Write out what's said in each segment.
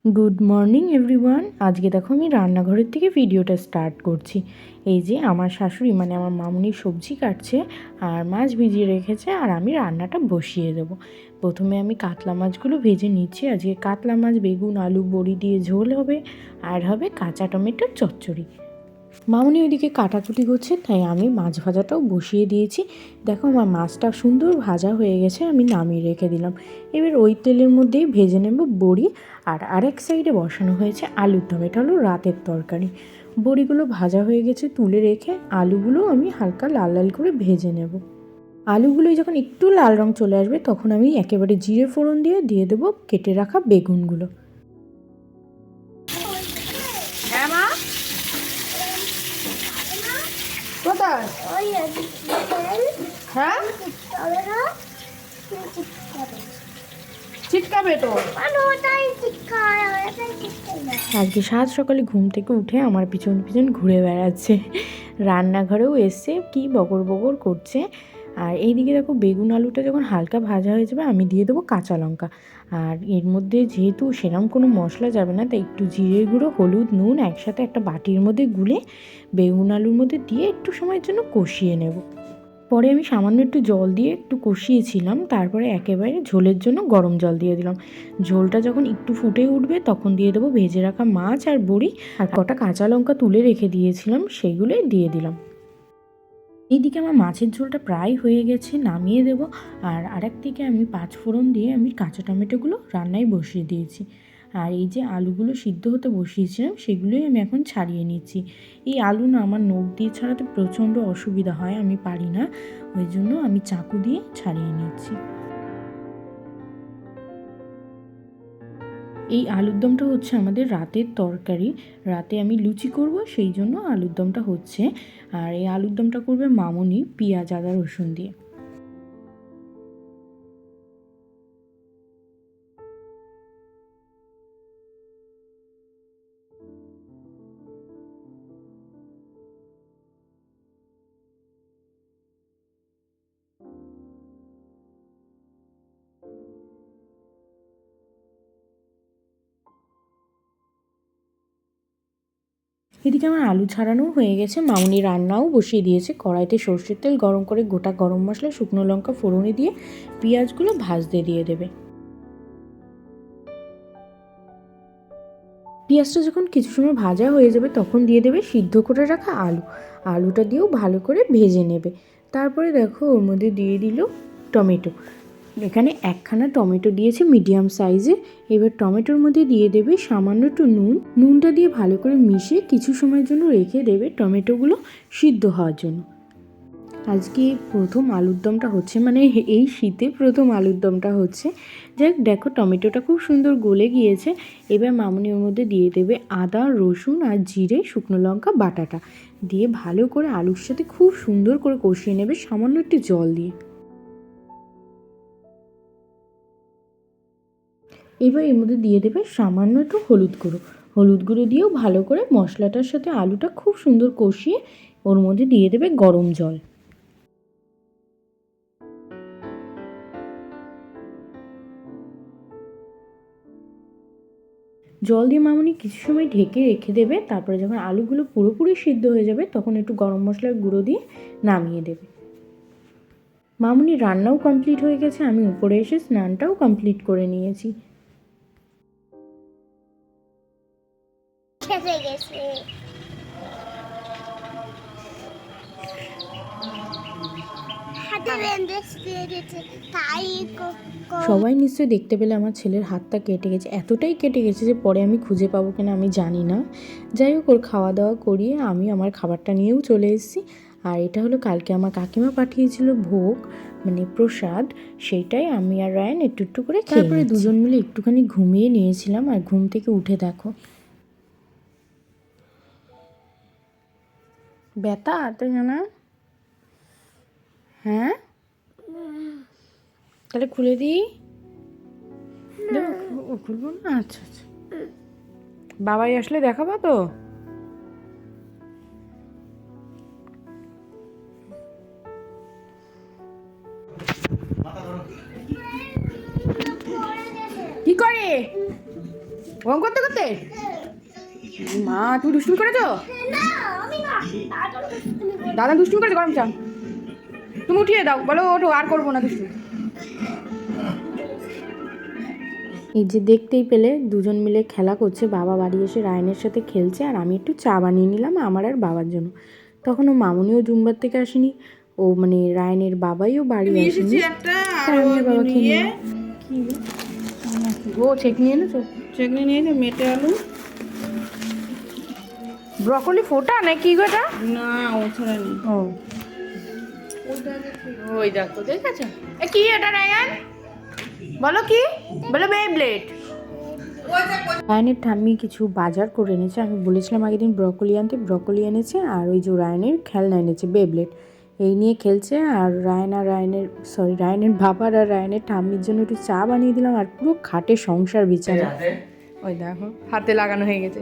Good morning everyone. আজকে দেখো আমি রান্নাঘরের থেকে ভিডিওটা স্টার্ট করছি। এই যে আমার শাশুড়ি মানে আমার মামুনি সবজি কাটছে আর মাছ ভিজিয়ে রেখেছে, আর আমি রান্নাটা বসিয়ে দেবো। প্রথমে আমি কাতলা মাছগুলো ভেজে নিচ্ছি। আজকে কাতলা মাছ বেগুন আলু বড়ি দিয়ে ঝোল হবে, আর হবে কাঁচা টমেটোর চচ্চড়ি। মামুনি ওইদিকে কাটাকুটি করছে, তাই আমি মাছ ভাজাটাও বসিয়ে দিয়েছি। দেখো আমার মাছটা সুন্দর ভাজা হয়ে গেছে, আমি নামিয়ে রেখে দিলাম। এবার ওই তেলের মধ্যেই ভেজে নেব বড়ি। আর আরেক সাইডে বসানো হয়েছে আলুর দম, এটা হলো রাতের তরকারি। বড়িগুলো ভাজা হয়ে গেছে তুলে রেখে আলুগুলো আমি হালকা লাল লাল করে ভেজে নেব। আলুগুলোই যখন একটু লাল রং চলে আসবে তখন আমি একেবারে জিরে ফোড়ন দিয়ে দেবো কেটে রাখা বেগুনগুলো। কোথায়? হ্যাঁ, চিটকাবে তো। আজকে সাত সকালে ঘুম থেকে উঠে আমার পিছন পিছন ঘুরে বেড়াচ্ছে, রান্নাঘরেও এসছে, কি বগর বগর করছে। আর এইদিকে দেখো বেগুন আলুটা যখন হালকা ভাজা হয়ে যাবে আমি দিয়ে দেবো কাঁচা লঙ্কা। আর এর মধ্যে যেহেতু সেরকম কোনো মশলা যাবে না, তাই একটু জিরের গুঁড়ো হলুদ নুন একসাথে একটা বাটির মধ্যে গুলে বেগুন আলুর মধ্যে দিয়ে একটু সময়ের জন্য কষিয়ে নেব। পরে আমি সামান্য একটু জল দিয়ে একটু কষিয়েছিলাম, তারপরে একেবারে ঝোলের জন্য গরম জল দিয়ে দিলাম। ঝোলটা যখন একটু ফুটে উঠবে তখন দিয়ে দেবো ভেজে রাখা মাছ আর বড়ি, আর কটা কাঁচা লঙ্কা তুলে রেখে দিয়েছিলাম সেগুলোই দিয়ে দিলাম। এইদিকে আমার মাছের ঝোলটা প্রায় হয়ে গেছে, নামিয়ে দেবো। আর আরেক দিকে আমি পাঁচফোড়ন দিয়ে আমি কাঁচা টমেটোগুলো রান্নায় বসিয়ে দিয়েছি। আর এই যে আলুগুলো সিদ্ধ হতে বসিয়েছিলাম সেগুলোই আমি এখন ছাড়িয়ে নিচ্ছি। এই আলু না আমার নখ দিয়ে ছাড়াতে প্রচণ্ড অসুবিধা হয়, আমি পারি না, ওই জন্য আমি চাকু দিয়ে ছাড়িয়ে নিচ্ছি। এই আলুর দমটা হচ্ছে আমাদের রাতের তরকারি। রাতে আমি লুচি করব, সেই জন্য আলুর দমটা হচ্ছে। আর এই আলুর দমটা করবে মামুনি পেঁয়াজ আদা রসুন দিয়ে। এদিকে আমার আলু ছাড়ানো হয়ে গেছে, মামুনি রান্নাও বসিয়ে দিয়েছে। কড়াইতে সর্ষের তেল গরম করে গোটা গরম মশলা শুকনো লঙ্কা ফোড়নে দিয়ে পেঁয়াজগুলো ভাজতে দিয়ে দেবে। পেঁয়াজটা যখন কিছু সময় ভাজা হয়ে যাবে তখন দিয়ে দেবে সিদ্ধ করে রাখা আলু। আলুটা দিয়েও ভালো করে ভেজে নেবে। তারপরে দেখো ওর মধ্যে দিয়ে দিল টমেটো। এখানে একখানা টমেটো দিয়েছে মিডিয়াম সাইজে। এবার টমেটোর মধ্যে দিয়ে দেবে সামান্য একটু নুনটা দিয়ে ভালো করে মিশিয়ে কিছু সময়ের জন্য রেখে দেবে টমেটোগুলো সিদ্ধ হওয়ার জন্য। আজকে প্রথম আলুর দমটা হচ্ছে, মানে এই শীতে প্রথম আলুর দমটা হচ্ছে। যাই দেখো টমেটোটা খুব সুন্দর গলে গিয়েছে। এবার মামুনি ওর মধ্যে দিয়ে দেবে আদা রসুন আর জিরে শুকনো লঙ্কা বাটাটা দিয়ে ভালো করে আলুর সাথে খুব সুন্দর করে কষিয়ে নেবে সামান্য একটু জল দিয়ে। এবার এর মধ্যে দিয়ে দেবে সামান্য একটু হলুদ গুঁড়ো দিয়েও ভালো করে মশলাটার সাথে আলুটা খুব সুন্দর কষিয়ে ওর মধ্যে দিয়ে দেবে গরম জল। জল দিয়ে মামুনি কিছু সময় ঢেকে রেখে দেবে। তারপরে যখন আলুগুলো পুরোপুরি সিদ্ধ হয়ে যাবে তখন একটু গরম মশলার গুঁড়ো দিয়ে নামিয়ে দেবে। মামুনি রান্নাও কমপ্লিট হয়ে গেছে, আমি উপরে এসে স্নানটাও কমপ্লিট করে নিয়েছি। সবাই নিশ্চয়ই দেখতে পেলে আমার ছেলের হাতটা কেটে গেছে, এতটাই কেটে গেছে যে পরে আমি খুঁজে পাবো কিনা আমি জানি না। যাই হোক, ওর খাওয়া দাওয়া করিয়ে আমি আমার খাবারটা নিয়েও চলে এসেছি। আর এটা হলো কালকে আমার কাকিমা পাঠিয়েছিল ভোগ, মানে প্রসাদ, সেইটাই আমি আর রায়ান একটু একটু করে খেয়ে তারপরে দুজন মিলে একটুখানি ঘুমিয়ে নিয়েছিলাম। আর ঘুম থেকে উঠে দেখো ব্যথা, তাই না? হ্যাঁ, তাহলে খুলে দিই? খুলবো না? আচ্ছা আচ্ছা, বাবাই আসলে দেখাবো তো। কি করে গরম করতে করতে মা তুই দুষ্টুমি করেছো? দাদা দুষ্টুমি করেছে গরম চা। তুমি উঠিয়ে দাও, বলো ওঠো আর করবো না দুষ্টুমি। এই যে দেখতেই পেলে দুজন মিলে খেলা করছে, বাবা বাড়ি এসে রায়নের সাথে খেলছে আর আমি একটু চা বানিয়ে নিলাম আমার আর বাবার জন্য। তখন ও মামুনিও জুম্বার থেকে আসেনি, ও মানে রায়নের বাবাইও বাড়ি আসেনি, তাই আমি আর বাবা খেয়ে নিলাম। ও চেকনি এনেছো? চেকনি নিয়ে যে মেটে আলু, ব্রকলি ফোটা না কি গো এটা? না ও ছাড়া নেই। ও ওই দেখো দেখেছো? এ কি এটা রায়ান? বলো কি? বলো বেব্লেড। রায়নের ঠাম্মি কিছু বাজার করে এনেছে, আমি বলেছিলাম আগের দিন ব্রকলি আনতে, ব্রকলি এনেছে আর ওই যে রায়নের খেলনা এনেছে বেব্লেড, এই নিয়ে খেলছে। আর রায়নের বাবার আর রায়নের ঠাম্মির জন্য একটু চা বানিয়ে দিলাম আর পুরো খাটে সংসার বিছানা। ওই দেখো হাতে লাগানো হয়ে গেছে,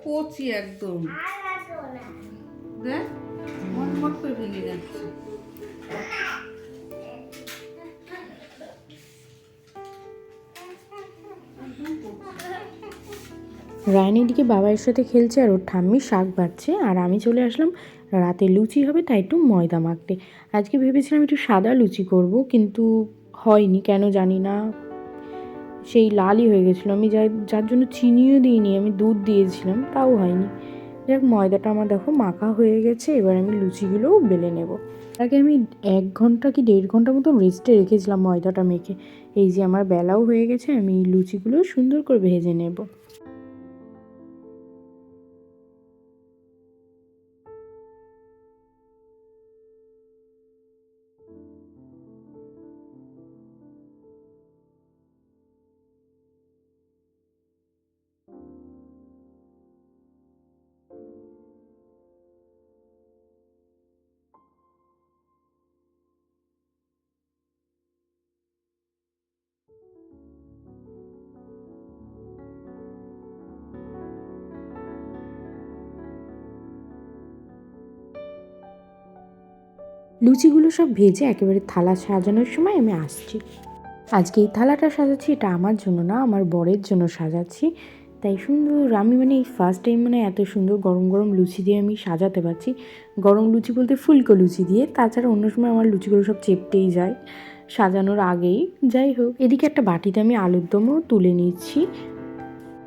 কচি একদম, দেখ মট করে ভেঙে যাচ্ছে। রায়নের দিকে বাবার সাথে খেলছে আর ওর ঠাম্মি শাক বাটছে, আর আমি চলে আসলাম রাতে লুচি হবে তাই একটু ময়দা মাখতে। আজকে ভেবেছিলাম একটু সাদা লুচি করব, কিন্তু হয়নি কেন জানি না, সেই লালই হয়ে গেছিলো। আমি যার জন্য চিনিও দিইনি, আমি দুধ দিয়েছিলাম তাও হয়নি। যাক ময়দাটা আমার দেখো মাখা হয়ে গেছে, এবার আমি লুচিগুলোও বেলে নেব। আগে আমি 1 ঘন্টা কি 1.5 ঘন্টা মতো রেস্টে রেখেছিলাম ময়দাটা মেখে। এই যে আমার বেলাও হয়ে গেছে, আমি লুচিগুলো সুন্দর করে ভেজে নেব। লুচিগুলো সব ভেজে একেবারে থালা সাজানোর সময় আমি আসছি। আজকে এই থালাটা সাজাচ্ছি, এটা আমার জন্য না, আমার বরের জন্য সাজাচ্ছি। তাই সুন্দর আমি মানে এই ফার্স্ট টাইম মানে এত সুন্দর গরম গরম লুচি দিয়ে আমি সাজাতে পারছি। গরম লুচি বলতে ফুলকো লুচি দিয়ে, তাছাড়া অন্য সময় আমার লুচিগুলো সব চেপটেই যায় সাজানোর আগেই। যাই হোক, এদিকে একটা বাটিতে আমি আলুর দমও তুলে নিচ্ছি।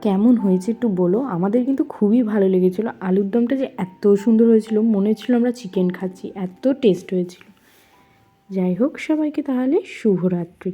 কেমন হয়েছে একটু বলো, আমাদের কিন্তু খুবই ভালো লেগেছিলো। আলুর দমটা যে এত সুন্দর হয়েছিল, মনে হচ্ছিল আমরা চিকেন খাচ্ছি, এত টেস্ট হয়েছিল। যাই হোক, সবাইকে তাহলে শুভরাত্রি।